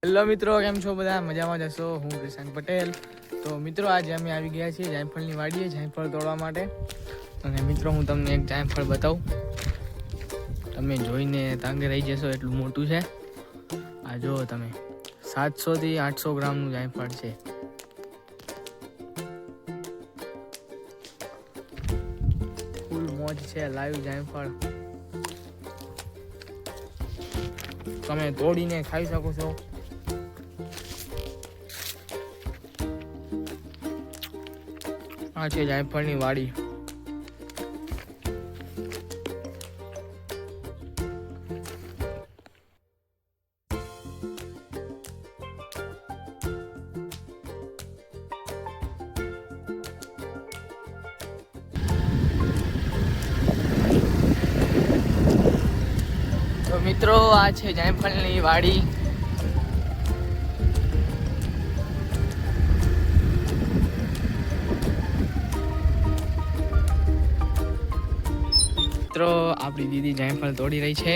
Hello મિત્રો, કેમ છો બધા? મજામાં જશો? હું કિશન પટેલ. તો મિત્રો આજે અમે આવી ગયા છીએ જાયફળની વાડીએ જાયફળ તોડવા માટે. અને મિત્રો હું તમને એક જાયફળ બતાવું, તમે જોઈને તાંગે રહી જશો, એટલું મોટું છે. આ જુઓ તમે, 700 થી 800 ગ્રામનું જાયફળ છે. ફૂલ મોજ છે, લાઈવ જાયફળ તમે તોડીને ખાઈ શકો છો. આ છે જાયફળની વાડી. તો મિત્રો આ છે જાયફળની વાડી. મિત્રો આપણી દીદી જાયફળ તોડી રહી છે.